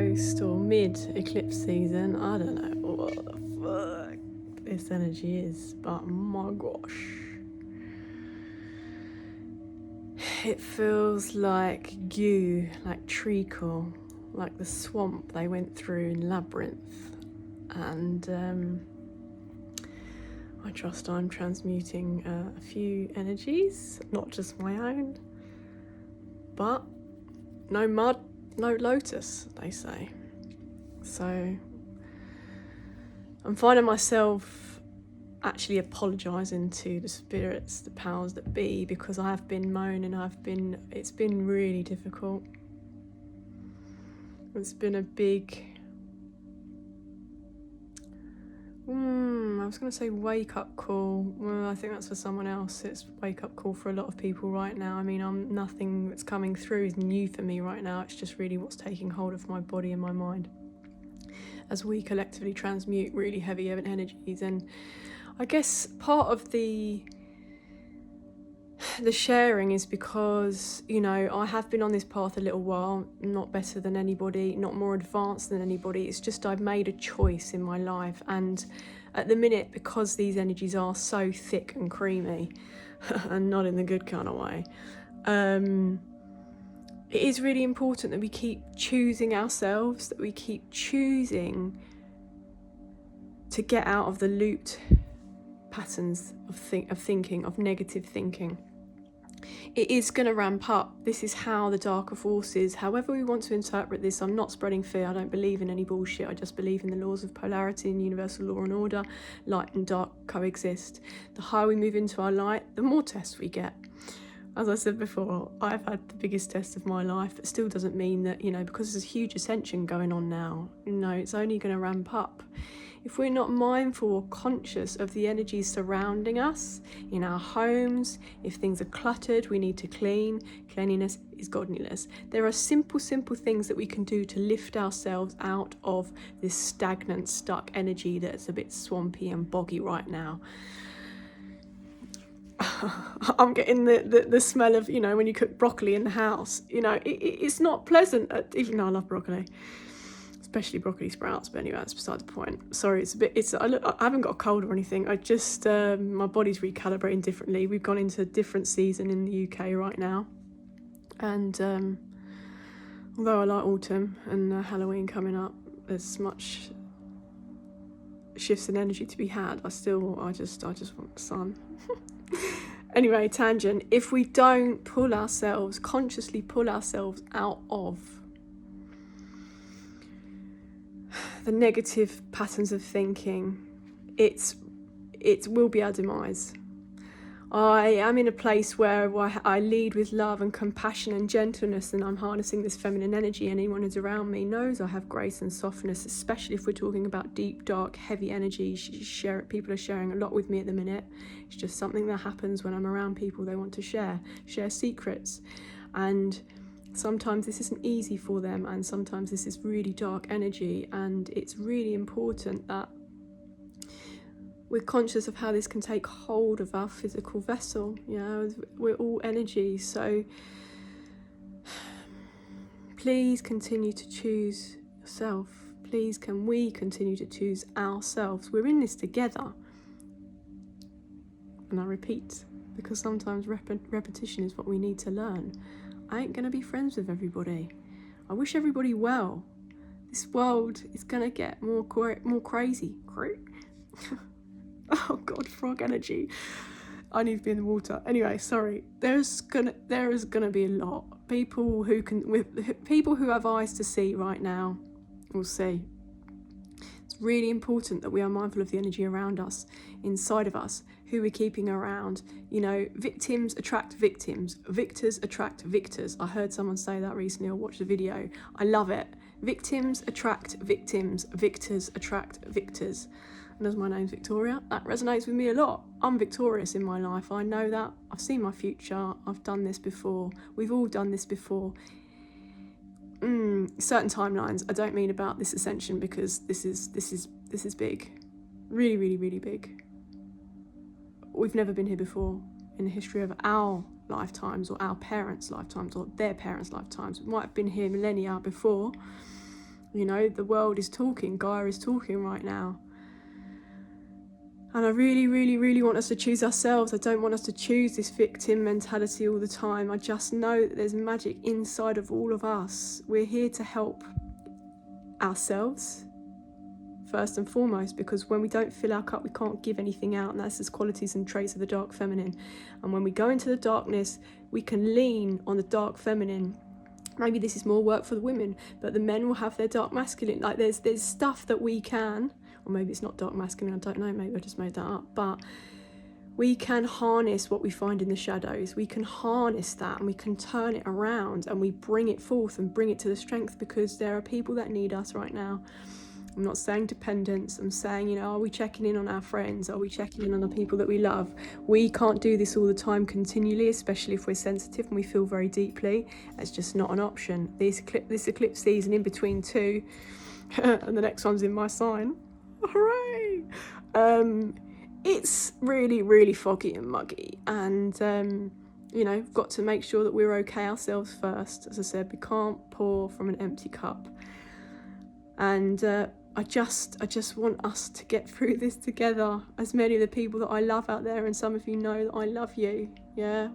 post or mid eclipse season. I don't know what the fuck this energy is, but my gosh, it feels like goo, like treacle, like the swamp they went through in Labyrinth. And I trust I'm transmuting a few energies, not just my own, but no mud, no lotus, they say. So I'm finding myself actually apologising to the spirits, the powers that be, because I have been moaning, it's been really difficult. It's been a big, I was going to say wake-up call. Well, I think that's for someone else. It's wake-up call for a lot of people right now. I mean, nothing that's coming through is new for me right now. It's just really what's taking hold of my body and my mind as we collectively transmute really heavy energies. And I guess part of the sharing is because, you know, I have been on this path a little while, not better than anybody, not more advanced than anybody. It's just I've made a choice in my life, and at the minute, because these energies are so thick and creamy and not in the good kind of way, it is really important that we keep choosing ourselves, that we keep choosing to get out of the looped patterns of thinking, of negative thinking. It is going to ramp up. This is how the darker forces, however we want to interpret this, I'm not spreading fear, I don't believe in any bullshit, I just believe in the laws of polarity and universal law and order. Light and dark coexist. The higher we move into our light, the more tests we get. As I said before, I've had the biggest test of my life, but still doesn't mean that, you know, because there's a huge ascension going on now, you know, it's only going to ramp up. If we're not mindful or conscious of the energies surrounding us, in our homes, if things are cluttered, we need to clean. Cleanliness is godliness. There are simple things that we can do to lift ourselves out of this stagnant, stuck energy that's a bit swampy and boggy right now. I'm getting the smell of, you know, when you cook broccoli in the house, you know, it's not pleasant, even though I love broccoli. Especially broccoli sprouts, but anyway, that's beside the point. Sorry, I haven't got a cold or anything. I just, my body's recalibrating differently. We've gone into a different season in the UK right now. And although I like autumn and Halloween coming up, there's much shifts in energy to be had. I just want the sun. Anyway, tangent. If we don't consciously pull ourselves out of the negative patterns of thinking, it will be our demise. I am in a place where I lead with love and compassion and gentleness, and I'm harnessing this feminine energy. Anyone who's around me knows I have grace and softness, especially if we're talking about deep, dark, heavy energy. People are sharing a lot with me at the minute. It's just something that happens when I'm around people. They want to share secrets, and sometimes this isn't easy for them, and sometimes this is really dark energy, and it's really important that we're conscious of how this can take hold of our physical vessel. You know, we're all energy, so please continue to choose yourself. Please, can we continue to choose ourselves? We're in this together. And I repeat, because sometimes repetition is what we need to learn. I ain't going to be friends with everybody. I wish everybody well. This world is going to get more crazy. Oh God, frog energy. I need to be in the water. Anyway, sorry. There is gonna be a lot. People who have eyes to see right now will see. It's really important that we are mindful of the energy around us, inside of us, who we're keeping around. You know, victims attract victims. Victors attract victors. I heard someone say that recently. I watched a video. I love it. Victims attract victims. Victors attract victors. And as my name's Victoria, that resonates with me a lot. I'm victorious in my life. I know that. I've seen my future. I've done this before. We've all done this before. Certain timelines. I don't mean about this ascension, because this is big. Really, really, really big. We've never been here before in the history of our lifetimes, or our parents' lifetimes, or their parents' lifetimes. We might have been here millennia before. You know, the world is talking, Gaia is talking right now. And I really, really, really want us to choose ourselves. I don't want us to choose this victim mentality all the time. I just know that there's magic inside of all of us. We're here to help ourselves, first and foremost, because when we don't fill our cup, we can't give anything out, and that's the qualities and traits of the dark feminine. And when we go into the darkness, we can lean on the dark feminine. Maybe this is more work for the women, but the men will have their dark masculine. Like there's stuff that we can, or maybe it's not dark masculine, I don't know, maybe I just made that up, but we can harness what we find in the shadows. We can harness that and we can turn it around and we bring it forth and bring it to the strength, because there are people that need us right now. I'm not saying dependence, I'm saying, you know, are we checking in on our friends? Are we checking in on the people that we love? We can't do this all the time continually, especially if we're sensitive and we feel very deeply. It's just not an option. This eclipse season in between two, and the next one's in my sign. Hooray! It's really, really foggy and muggy, and you know, we've got to make sure that we're okay ourselves first. As I said, we can't pour from an empty cup. And I just want us to get through this together. As many of the people that I love out there, and some of you know that I love you, yeah.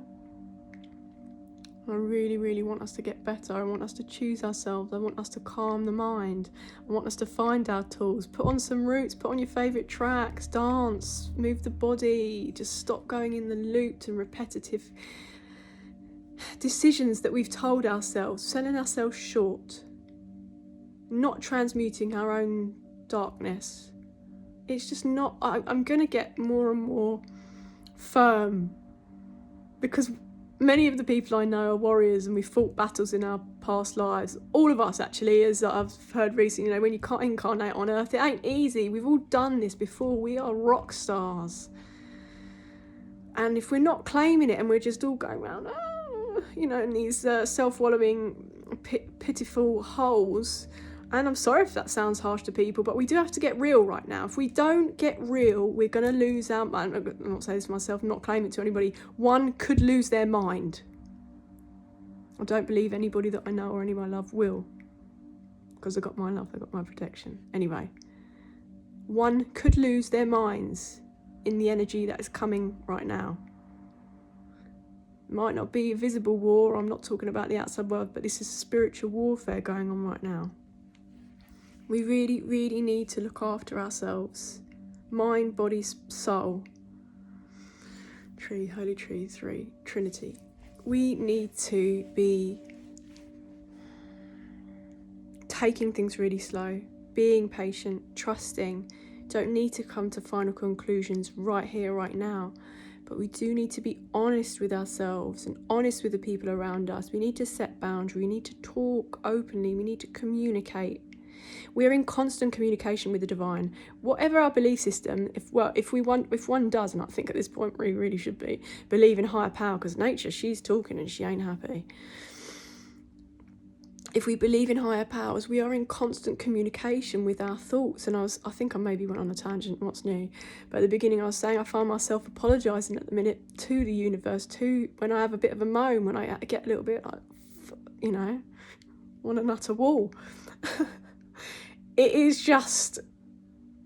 I really, really want us to get better. I want us to choose ourselves. I want us to calm the mind. I want us to find our tools. Put on some roots, put on your favourite tracks, dance, move the body. Just stop going in the loop and repetitive decisions that we've told ourselves, selling ourselves short. Not transmuting our own darkness. It's just not. I'm going to get more and more firm, because many of the people I know are warriors and we fought battles in our past lives. All of us, actually, as I've heard recently, you know, when you can't incarnate on Earth, it ain't easy. We've all done this before. We are rock stars. And if we're not claiming it and we're just all going around, you know, in these self-wallowing, pitiful holes. And I'm sorry if that sounds harsh to people, but we do have to get real right now. If we don't get real, we're going to lose our mind. I'm not saying this to myself, I'm not claiming it to anybody. One could lose their mind. I don't believe anybody that I know or anybody I love will. Because they've got my love, they've got my protection. Anyway, one could lose their minds in the energy that is coming right now. It might not be a visible war, I'm not talking about the outside world, but this is spiritual warfare going on right now. We really, really need to look after ourselves. Mind, body, soul. Tree, holy tree, three, Trinity. We need to be taking things really slow, being patient, trusting. Don't need to come to final conclusions right here, right now. But we do need to be honest with ourselves and honest with the people around us. We need to set boundaries. We need to talk openly. We need to communicate. We're in constant communication with the divine. Whatever our belief system, if one does, and I think at this point we really should be, believe in higher power, because nature, she's talking and she ain't happy. If we believe in higher powers, we are in constant communication with our thoughts. And I think I maybe went on a tangent, what's new? But at the beginning I was saying I find myself apologising at the minute to the universe, when I have a bit of a moan, when I get a little bit like, you know, want to nut a wall. It is just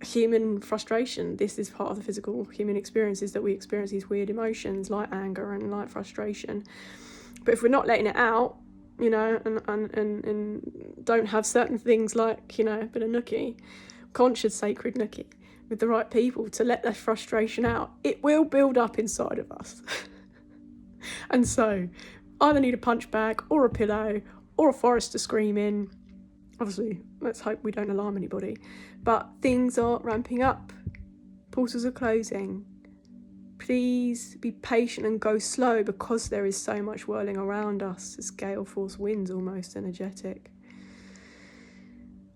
human frustration. This is part of the physical human experiences that we experience, these weird emotions like anger and like frustration. But if we're not letting it out, you know, and don't have certain things like, you know, a bit of nookie, conscious sacred nookie, with the right people to let that frustration out, it will build up inside of us. And so, either need a punch bag or a pillow or a forest to scream in. Obviously, let's hope we don't alarm anybody. But things are ramping up. Portals are closing. Please be patient and go slow, because there is so much whirling around us. It's gale force winds, almost energetic.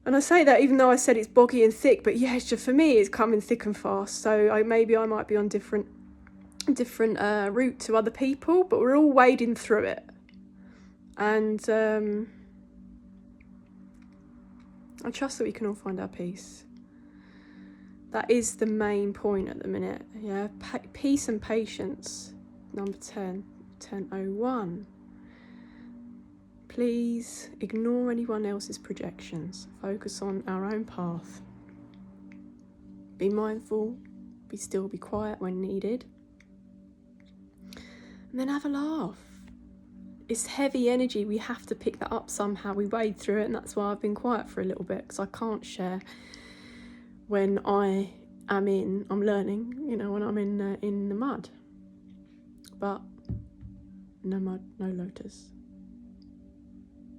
And I say that even though I said it's boggy and thick, but yeah, it's just, for me, it's coming thick and fast. So maybe I might be on different route to other people, but we're all wading through it. And I trust that we can all find our peace. That is the main point at the minute. Yeah, peace and patience. Number 10, 1001. Please ignore anyone else's projections. Focus on our own path. Be mindful, be still, be quiet when needed. And then have a laugh. It's heavy energy, we have to pick that up somehow. We wade through it, and that's why I've been quiet for a little bit, because I can't share when I'm learning, you know, when I'm in the mud. But no mud, no lotus.